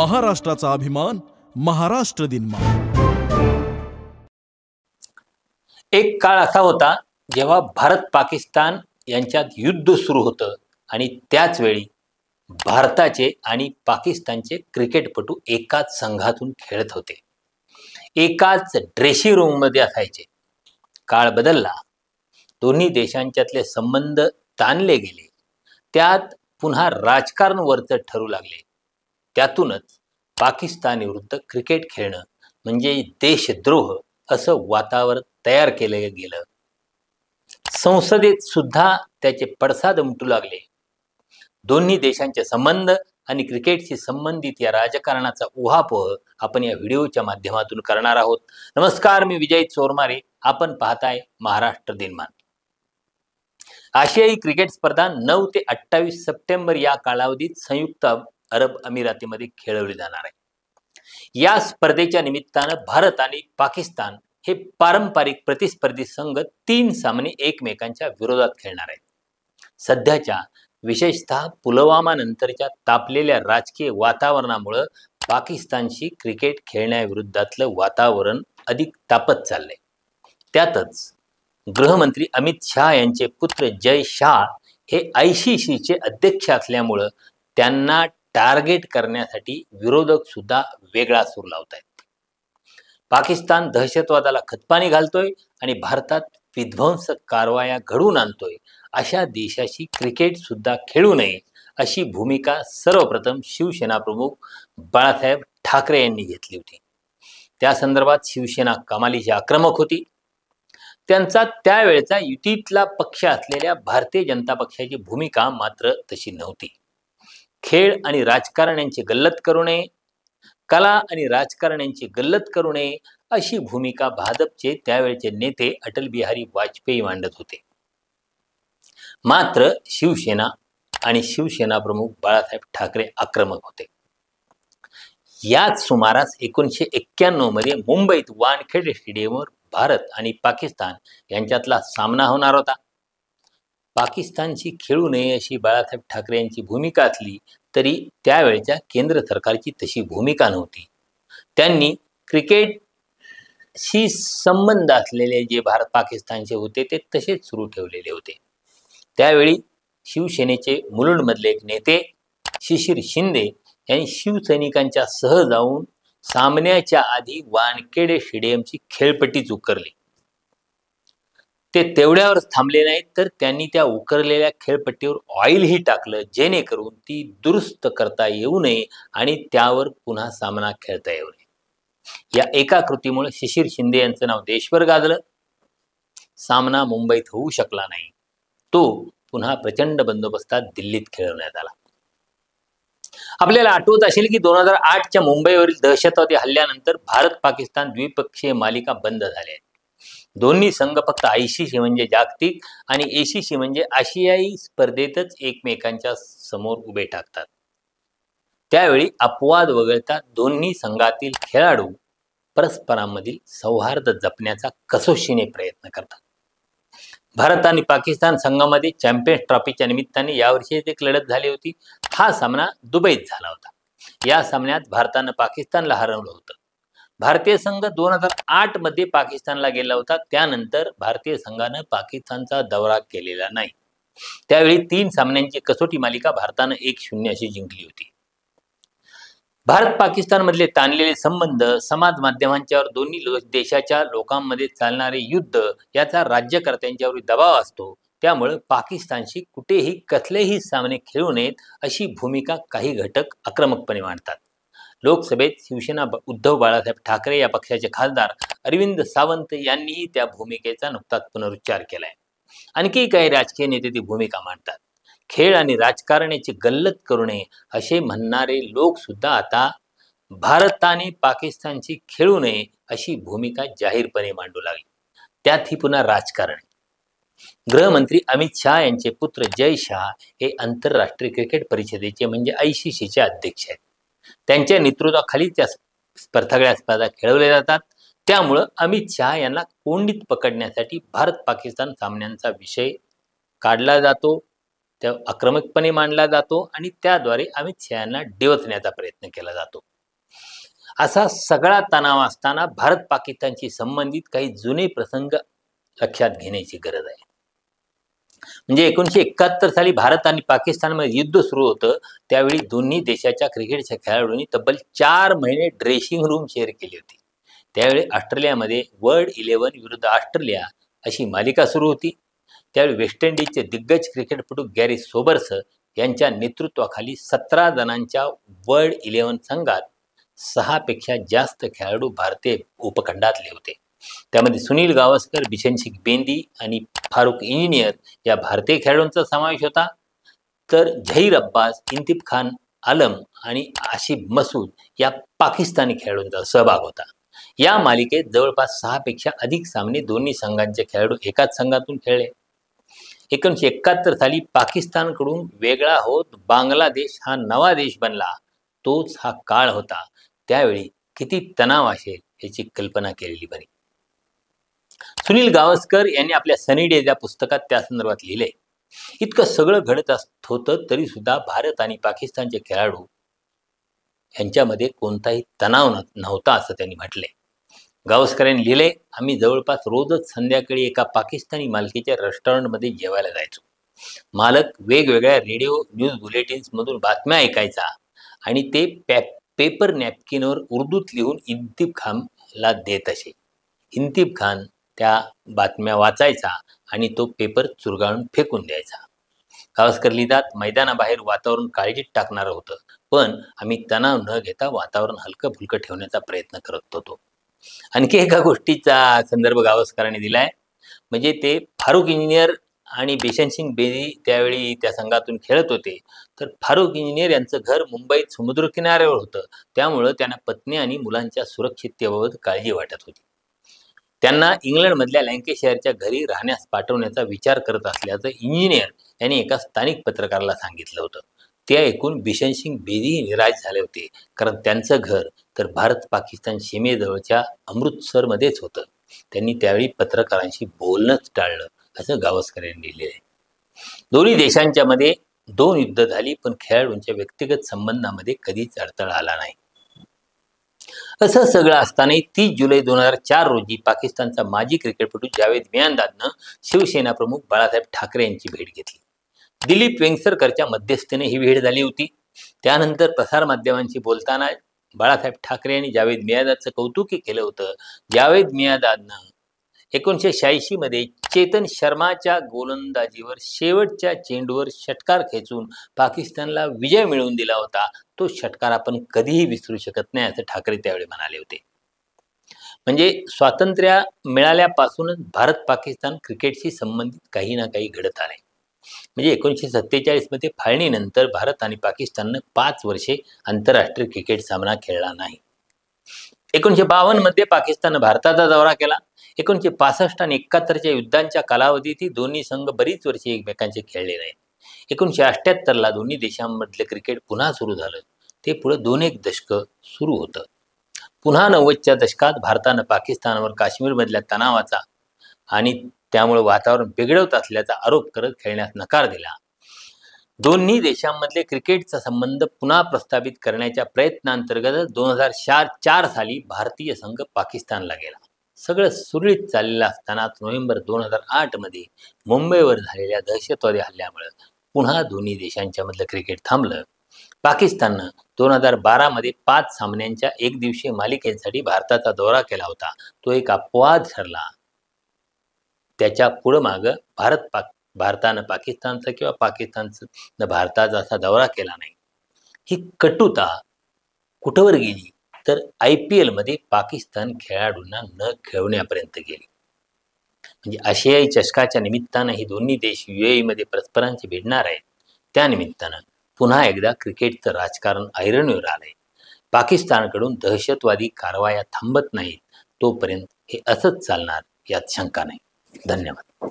महाराष्ट्राचा अभिमान महाराष्ट्र दिन. एक काळ असा होता जेव्हा भारत पाकिस्तान यांच्यात युद्ध सुरू होतं आणि त्याच वेळी भारताचे आणि पाकिस्तानचे क्रिकेटपटू एकाच संघातून खेळत होते, एकाच ड्रेसिंग रूममध्ये असायचे. काळ बदलला, दोन्ही देशांच्यातले संबंध ताणले गेले, त्यात पुन्हा राजकारण वरचढ ठरू लागले. त्यातूनच पाकिस्तान विरुद्ध क्रिकेट खेळणं म्हणजे देशद्रोह असं वातावरण तयार केलं गेलं. संसदेत सुद्धा त्याचे पडसाद उमटू लागले. दोन्ही देशांचे संबंध आणि क्रिकेटशी संबंधित या राजकारणाचा उहापोह आपण या व्हिडिओच्या माध्यमातून करणार आहोत. नमस्कार, मी विजय चोरमारे. आपण पाहताय महाराष्ट्र दिनमान. आशियाई क्रिकेट स्पर्धा 9 ते 28 सप्टेंबर या कालावधीत संयुक्त अरब अमिरातीमध्ये खेळवली जाणार आहे. या स्पर्धेच्या निमित्तानं भारत आणि पाकिस्तान हे पारंपरिक प्रतिस्पर्धी संघ 3 सामने एकमेकांच्या विरोधात खेळणार आहेत. सध्याच्या विशेषतः पुलवामा नंतरच्या तापलेल्या राजकीय वातावरणामुळे पाकिस्तानशी क्रिकेट खेळण्याविरुद्धातलं वातावरण अधिक तापत चाललंय. त्यातच गृहमंत्री अमित शाह यांचे पुत्र जय शाह हे ICCचे अध्यक्ष असल्यामुळं त्यांना टार्गेट करण्यासाठी विरोधक सुद्धा वेगळा सूर लावत आहेत. पाकिस्तान दहशतवादाला खतपाणी घालतोय आणि भारतात विध्वंसक कारवाया घडवून आणतोय. अशा देशाशी क्रिकेट सुद्धा खेळू नये अशी भूमिका सर्वप्रथम शिवसेना प्रमुख बाळासाहेब ठाकरे यांनी घेतली होती. त्या संदर्भात शिवसेना कमालीची आक्रमक होती. त्यांचा त्यावेळचा युतीतला पक्ष असलेल्या भारतीय जनता पक्षाची भूमिका मात्र तशी नव्हती. खेळ आणि राजकारण यांची गल्लत करू नये, कला आणि राजकारण यांची गल्लत करू नये अशी भूमिका भाजपचे त्यावेळचे नेते अटल बिहारी वाजपेयी मांडत होते. मात्र शिवसेना आणि शिवसेना प्रमुख बाळासाहेब ठाकरे आक्रमक होते. याच सुमारास 1991 मध्ये मुंबईत वानखेडे स्टेडियमवर भारत आणि पाकिस्तान यांच्यातला सामना होणार होता. पाकिस्तानशी खेळू नये अशी बाळासाहेब ठाकरे यांची भूमिका असली तरी त्यावेळच्या केंद्र सरकारची तशी भूमिका नव्हती. त्यांनी क्रिकेटशी संबंध असलेले जे भारत पाकिस्तानचे होते ते तसेच सुरू ठेवलेले होते. त्यावेळी शिवसेनेचे मुलुंडमधले एक नेते शिशिर शिंदे यांनी शिवसैनिकांच्या सह जाऊन सामन्याच्या आधी वानखेडे स्टेडियमची खेळपट्टीच उकरली. ते तेवढ्यावरच थांबले नाहीत तर त्यांनी त्या उकरलेल्या खेळपट्टीवर ऑइलही टाकलं, जेणेकरून ती दुरुस्त करता येऊ नये आणि त्यावर पुन्हा सामना खेळता येऊ नये. या एका कृतीमुळे शिशिर शिंदे यांचं नाव देशभर गाजलं. सामना मुंबईत होऊ शकला नाही. तो पुन्हा प्रचंड बंदोबस्तात दिल्लीत खेळवण्यात आला. आपल्याला आठवत असेल की 2008च्या मुंबईवरील दहशतवादी हल्ल्यानंतर भारत पाकिस्तान द्विपक्षीय मालिका बंद झाल्या. दोन्ही संघ फक्त ICC म्हणजे जागतिक आणि ACC म्हणजे आशियाई स्पर्धेतच एकमेकांच्या समोर उभे टाकतात. त्यावेळी अपवाद वगळता दोन्ही संघातील खेळाडू परस्परांमधील सौहार्द जपण्याचा कसोशीने प्रयत्न करतात. भारत आणि पाकिस्तान संघामध्ये चॅम्पियन्स ट्रॉफीच्या निमित्ताने यावर्षी एक लढत झाली होती. हा सामना दुबईत झाला होता. या सामन्यात भारतानं पाकिस्तानला हरवलं होतं. भारतीय संघ 2008 मध्ये पाकिस्तानला गेला होता. त्यानंतर भारतीय संघानं पाकिस्तानचा दौरा केलेला नाही. त्यावेळी 3 सामन्यांची कसोटी मालिका भारतानं 1-0 अशी जिंकली होती. भारत पाकिस्तान मधले ताणलेले संबंध, समाज माध्यमांच्यावर दोन्ही देशाच्या लोकांमध्ये चालणारे युद्ध याचा राज्यकर्त्यांच्यावर दबाव असतो. त्यामुळे पाकिस्तानशी कुठेही कसलेही सामने खेळू नयेत अशी भूमिका काही घटक आक्रमकपणे मांडतात. लोकसभेत शिवसेना उद्धव बाळासाहेब ठाकरे या पक्षाचे खासदार अरविंद सावंत यांनीही त्या भूमिकेचा नुकताच पुनरुच्चार केलाय. आणखी काही राजकीय नेते ती भूमिका मांडतात. खेळ आणि राजकारणाची गल्लत करू नये असे म्हणणारे लोक सुद्धा आता भारताने पाकिस्तानशी खेळू नये अशी भूमिका जाहीरपणे मांडू लागली. त्यात ही पुन्हा राजकारण. गृहमंत्री अमित शाह यांचे पुत्र जय शाह हे आंतरराष्ट्रीय क्रिकेट परिषदेचे म्हणजे ICCचे अध्यक्ष आहेत. त्यांच्या नेतृत्वाखाली त्या सगळ्या स्पर्धा खेळवल्या जातात. त्यामुळं अमित शाह यांना कोंडीत पकडण्यासाठी भारत पाकिस्तान सामन्यांचा विषय काढला जातो, त्या आक्रमकपणे मांडला जातो आणि त्याद्वारे अमित शहा यांना डिवचण्याचा प्रयत्न केला जातो. असा सगळा तणाव असताना भारत पाकिस्तानशी संबंधित काही जुने प्रसंग लक्षात घेण्याची गरज आहे. म्हणजे 1971 साली भारत आणि पाकिस्तानमध्ये युद्ध सुरू होतं. त्यावेळी दोन्ही देशाच्या क्रिकेटच्या खेळाडूंनी तब्बल 4 महिने ड्रेसिंग रूम शेअर केली होती. त्यावेळी ऑस्ट्रेलियामध्ये वर्ल्ड 11 विरुद्ध ऑस्ट्रेलिया अशी मालिका सुरू होती. त्यावेळी वेस्ट इंडिजचे दिग्गज क्रिकेटपटू गॅरी सोबर्स यांच्या नेतृत्वाखाली 17 जणांच्या वर्ल्ड 11 संघात 6 पेक्षा जास्त खेळाडू भारतीय उपखंडातले होते. त्यामध्ये सुनील गावस्कर, बिशन सिंग बेंदी आणि फारुख इंजिनियर या भारतीय खेळाडूंचा समावेश होता. तर झहीर अब्बास, इंतिब खान आलम आणि आशिफ मसूद या पाकिस्तानी खेळाडूंचा सहभाग होता. या मालिकेत जवळपास 6 पेक्षा अधिक सामने दोन्ही संघांचे खेळाडू एकाच संघातून खेळले. 1971 साली पाकिस्तानकडून वेगळा होत बांगलादेश हा नवा देश बनला. तोच हा काळ होता. त्यावेळी किती तणाव असेल याची कल्पना केलेली बरी. सुनील गावस्कर यांनी आपल्या सनी डेज या पुस्तकात त्या संदर्भात लिहिले, इतकं सगळं घडत होतं तरी सुद्धा भारत आणि पाकिस्तानचे खेळाडू यांच्यामध्ये कोणताही तणाव नव्हता असं त्यांनी म्हटले. गावस्कर यांनी लिहिले, आम्ही जवळपास रोजच संध्याकाळी एका पाकिस्तानी मालकीच्या रेस्टॉरंटमध्ये जेवायला जायचो. मालक वेगवेगळ्या रेडिओ न्यूज बुलेटिन्समधून बातम्या ऐकायचा आणि ते पेपर नॅपकिनवर उर्दूत लिहून इंतिब खानला देत असे. इंतिब खान त्या बातम्या वाचायचा आणि तो पेपर चुरगाळून फेकून द्यायचा. गावस्कर लिहितात, मैदानाबाहेर वातावरण काळजीत टाकणारं होतं, पण आम्ही तणाव न घेता वातावरण हलकं फुलकं ठेवण्याचा प्रयत्न करत होतो. आणखी एका गोष्टीचा संदर्भ गावस्करांनी दिलाय, म्हणजे ते फारुख इंजिनियर आणि बिशन सिंग बेदी त्यावेळी त्या संघातून खेळत होते. तर फारुख इंजिनियर यांचं घर मुंबईत समुद्रकिनाऱ्यावर होतं. त्यामुळं त्यांना पत्नी आणि मुलांच्या सुरक्षिततेबाबत काळजी वाटत होती. त्यांना इंग्लंडमधल्या लँकेशायरच्या घरी राहण्यास पाठवण्याचा विचार करत असल्याचं इंजिनियर यांनी एका स्थानिक पत्रकाराला सांगितलं होतं. ते ऐकून बिशन सिंग बेदी निराश झाले होते, कारण त्यांचं घर तर भारत पाकिस्तान सीमेजवळच्या अमृतसरमध्येच होतं. त्यांनी त्यावेळी पत्रकारांशी बोलणंच टाळलं असं गावस्कर यांनी लिहिलेलं आहे. दोन्ही देशांच्या मध्ये 2 युद्ध झाली, पण खेळाडूंच्या व्यक्तिगत संबंधामध्ये कधीच अडथळा आला नाही. असं सगळं असतानाही 30 जुलै 2004 रोजी पाकिस्तानचा माजी क्रिकेटपटू जावेद मियांदादनं शिवसेना प्रमुख बाळासाहेब ठाकरे यांची भेट घेतली. दिलीप वेंगसरकरच्या मध्यस्थीने ही भेट झाली होती. त्यानंतर प्रसारमाध्यमांशी बोलताना बाळासाहेब ठाकरे यांनी जावेद मियांदादचं कौतुक केलं होतं. जावेद मियांदादनं 1986 मध्ये चेतन शर्माच्या गोलंदाजीवर शेवटच्या चेंडूवर षटकार खेचून पाकिस्तानला विजय मिळवून दिला होता. तो षटकार आपण कधीही विसरू शकत नाही असं ठाकरे त्यावेळी म्हणाले होते. म्हणजे स्वातंत्र्य मिळाल्यापासूनच भारत पाकिस्तान क्रिकेटशी संबंधित काही ना काही घडत आले. म्हणजे 1947 मध्ये फाळणीनंतर भारत आणि पाकिस्ताननं 5 वर्षे आंतरराष्ट्रीय क्रिकेट सामना खेळला नाही. 1952 मध्ये पाकिस्ताननं भारताचा दौरा केला. 1965 आणि 71च्या युद्धांच्या कालावधीत दोन्ही संघ बरीच वर्षे एकमेकांचे खेळले नाहीत. 1978ला दोन्ही देशांमधले क्रिकेट पुन्हा सुरू झालं. ते पुढे 2-1 दशकं सुरू होतं. पुन्हा 90च्या दशकात भारतानं पाकिस्तानवर काश्मीरमधल्या तणावाचा आणि त्यामुळे वातावरण बिघडवत असल्याचा आरोप करत खेळण्यास नकार दिला. दोन्ही देशांमधले क्रिकेटचा संबंध पुन्हा प्रस्थापित करण्याच्या प्रयत्नांतर्गत 2004 साली भारतीय संघ पाकिस्तानला गेला. सगळं सुरळीत चाललेलं असताना नोव्हेंबर 2008 मध्ये मुंबईवर झालेल्या दहशतवादी हल्ल्यामुळे पुन्हा दोन्ही देशांच्या मधलं क्रिकेट थांबलं. पाकिस्ताननं 2012 मध्ये 5 सामन्यांच्या एकदिवसीय मालिकेसाठी भारताचा दौरा केला होता. तो एक अपवाद ठरला. त्याच्या पुढं मागं भारतानं पाकिस्तानचा किंवा पाकिस्ताननं भारताचा असा दौरा केला नाही. ही कटुता कुठवर गेली तर IPL मध्ये पाकिस्तान खेळाडूंना न खेळवण्यापर्यंत गेली. म्हणजे आशियाई चषकाच्या निमित्तानं ही दोन्ही देश UAE मध्ये परस्परांशी भिडणार आहेत. त्यानिमित्तानं पुन्हा एकदा क्रिकेटचं राजकारण ऐरणीवर आलंय. पाकिस्तानकडून दहशतवादी कारवाया थांबत नाहीत तोपर्यंत हे असंच चालणार यात शंका नाही. धन्यवाद.